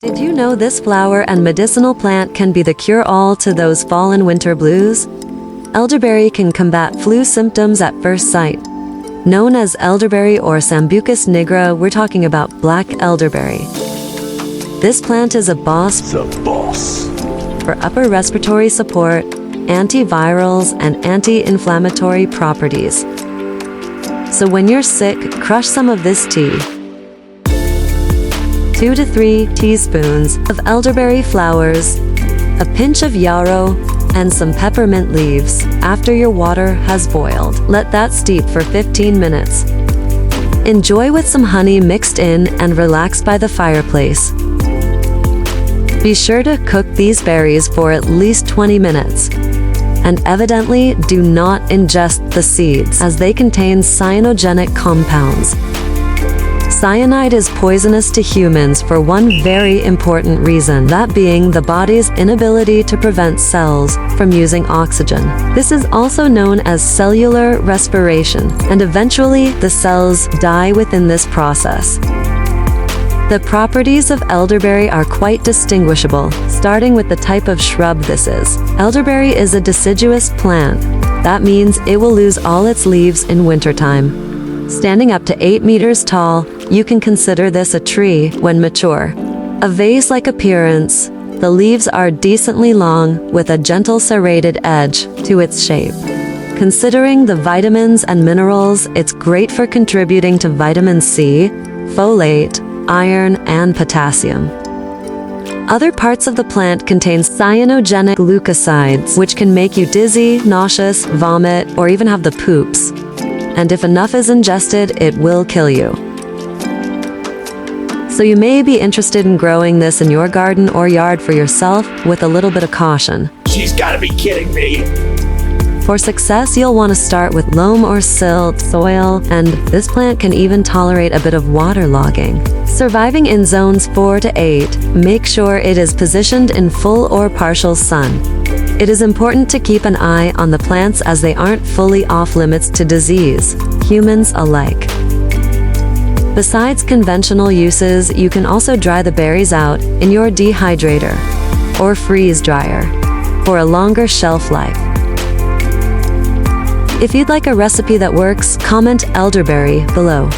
Did you know this flower and medicinal plant can be the cure-all to those fall and winter blues? Elderberry can combat flu symptoms at first sight. Known as elderberry or Sambucus nigra, we're talking about black elderberry. This plant is a boss for upper respiratory support, antivirals, and anti-inflammatory properties. So when you're sick, crush some of this tea. 2 to 3 teaspoons of elderberry flowers, a pinch of yarrow, and some peppermint leaves. After your water has boiled, let that steep for 15 minutes. Enjoy with some honey mixed in and relax by the fireplace. Be sure to cook these berries for at least 20 minutes. And evidently, do not ingest the seeds, as they contain cyanogenic compounds. Cyanide is poisonous to humans for one very important reason, that being the body's inability to prevent cells from using oxygen. This is also known as cellular respiration, and eventually the cells die within this process. The properties of elderberry are quite distinguishable, starting with the type of shrub this is. Elderberry is a deciduous plant. That means it will lose all its leaves in wintertime. Standing up to 8 meters tall, you can consider this a tree when mature. A vase-like appearance, the leaves are decently long with a gentle serrated edge to its shape. Considering the vitamins and minerals, it's great for contributing to vitamin C, folate, iron, and potassium. Other parts of the plant contain cyanogenic glucosides, which can make you dizzy, nauseous, vomit, or even have the poops. And if enough is ingested, it will kill you. So you may be interested in growing this in your garden or yard for yourself with a little bit of caution. She's gotta be kidding me. For success, you'll want to start with loam or silt soil, and this plant can even tolerate a bit of waterlogging. Surviving in zones 4 to 8, make sure it is positioned in full or partial sun. It is important to keep an eye on the plants as they aren't fully off limits to disease, humans alike. Besides conventional uses, you can also dry the berries out in your dehydrator or freeze dryer for a longer shelf life. If you'd like a recipe that works, comment elderberry below.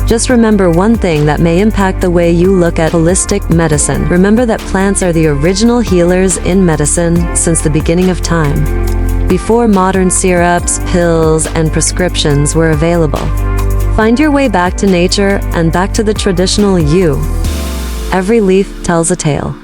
Just remember one thing that may impact the way you look at holistic medicine. Remember that plants are the original healers in medicine since the beginning of time, before modern syrups, pills, and prescriptions were available. Find your way back to nature and back to the traditional you. Every leaf tells a tale.